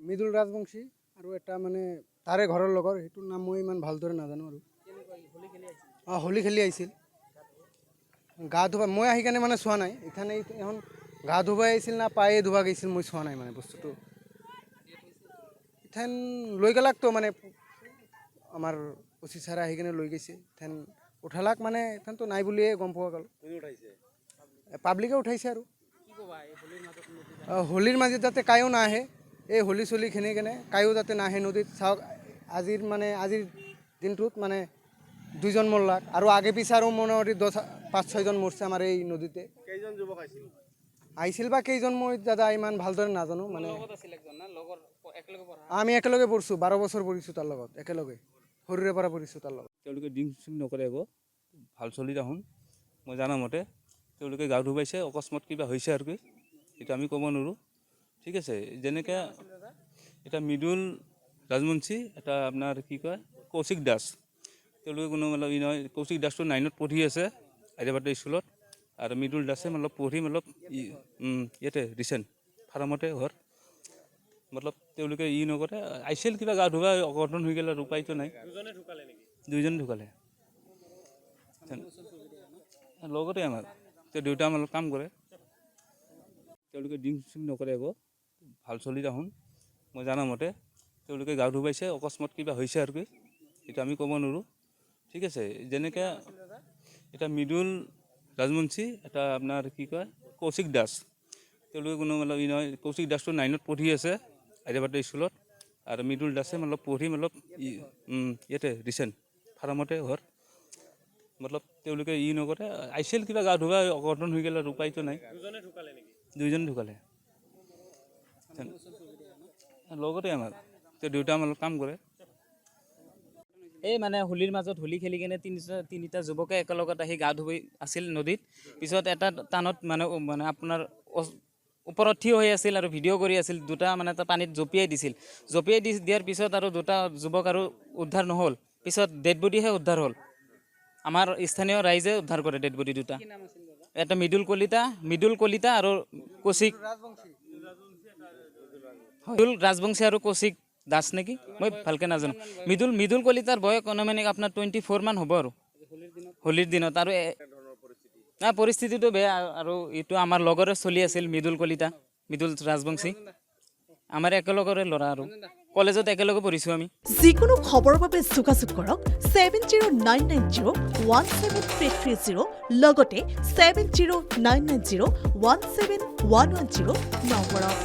মৃদুল ৰাজবংশী আৰু এটা মানে তাৰে ঘৰৰ লগৰ সেইটোৰ নাম মই ইমান ভালদৰে নাজানো আৰু হোলী খেলি আহিছিল গা ধুবা মই আহি কেনে মানে চোৱা নাই এখানে এখন গা ধুবাই আহিছিল না পায়ে ধুবা গৈছিল মই চোৱা নাই মানে বস্তুটো এখান লৈ গেলাকতো মানে আমাৰ ওচি ছাৰে আহি কেনে লৈ গৈছে এখান উঠালাক মানে এখানতো নাই বুলিয়ে গম পোৱা গ'ল পাব্লিকে উঠাইছে আৰু হোলীৰ মাজত যাতে কায়ো নাহে এই হোলী চলি খেলি কেনে কায়ো যাতে নাহে নদীত চাওক আজিৰ দিনটোত মানে 2জন মৰলাক আৰু আগে পিছে আৰু মোটামুটি 5-6জন মৰছে আমাৰ এই নদীতে কেইজন যুৱক আহিছিল বা কেইজন মই দাদা ইমান ভালদৰে নাজানো মানে আমি একেলগে পঢ়ছো 12 বছৰ পঢ়িছো তাৰ লগত একেলগে সৰুৰে পৰা পঢ়িছো তাৰ লগত তেওঁলোকে ডিং চিং নকৰে আকৌ ভাল চলি দেখোন মই জানা মতে তেওঁলোকে গা ধুবাইছে অকস্মাত কিবা হৈছে আৰু কি এটা আমি ক'ব নোৱাৰোঁ ঠিক আছে যেনেকৈ এটা মৃদুল ৰাজবংশী এটা আপোনাৰ কি কয় কৌশিক দাস তেওঁলোকে কোনো মানে ই নহয় কৌশিক দাসটো 9ত পঢ়ি আছে আইডিয়াবাদ স্কুলত আৰু মৃদুল দাসে মানে পঢ়ি মানে ইয়াতে ৰিচেণ্ট ফাৰ্মতে ঘৰ মতলব তেওঁলোকে ই নকৰে আহিছিল কিবা গা ধুবা অঘটন হৈ গ'ল আৰু উপায়তো নাই দুইজনে ঢুকালে লগতে আমাৰ তেওঁ দেউতা আমাৰ কাম কৰে তেওঁলোকে ডিং চিং নকৰে আকৌ ভাল চলি দেখোন মই জানা মতে তেওঁলোকে গা ধুবাইছে অকস্মাত কিবা হৈছে আৰু কি এটা আমি ক'ব নোৱাৰোঁ ঠিক আছে যেনেকৈ এটা মৃদুল ৰাজবংশী এটা আপোনাৰ কি কয় কৌশিক দাস তেওঁলোকে কোনো মানে ই নহয় কৌশিক দাসটো 9ত পঢ়ি আছে আইডিয়াবাদ স্কুলত আৰু মৃদুল দাসে মানে পঢ়ি মানে ইয়াতে ৰিচেণ্ট ফাৰ্মতে ঘৰ মতলব তেওঁলোকে ই নকৰে আহিছিল কিবা গা ধুবা অঘটন হৈ গ'ল আৰু উপায়তো নাই দুইজনে ঢুকালে লগতে আমাৰ তেওঁ দেউতা আমাৰ কাম কৰে এই মানে হোলীৰ মাজত হোলী খেলি কেনে তিনিটা যুৱকে একেলগত আহি গা ধুই আছিল নদীত পিছত এটা টানত মানে আপোনাৰ ওপৰত থিয় হৈ আছিল আৰু ভিডিঅ' কৰি আছিল দুটা মানে এটা পানীত জঁপিয়াই দিয়াৰ পিছত আৰু দুটা যুৱক আৰু উদ্ধাৰ নহ'ল পিছত ডেড বডিহে উদ্ধাৰ হ'ল আমাৰ স্থানীয় ৰাইজে উদ্ধাৰ কৰে ডেড বডি দুটা এটা মৃদুল কলিতা আৰু কৌশিক ৰাজবংশী আৰু কৌশিক দাস নেকি মই ভালকৈ নাজানো মৃদুল কলিতাৰ বয়স অনুমানিক আপোনাৰ 24 মান হ'ব আৰু হোলীৰ দিনত আৰু পৰিস্থিতিটো বেয়া আৰু এইটো আমাৰ লগৰে চলি আছিল মৃদুল ৰাজবংশী আমাৰ একেলগৰে ল'ৰা আৰু কলেজত একেলগে পঢ়িছোঁ আমি যিকোনো খবৰৰ বাবে যোগাযোগ কৰক 7099017330 লগতে 7099017110 নম্বৰত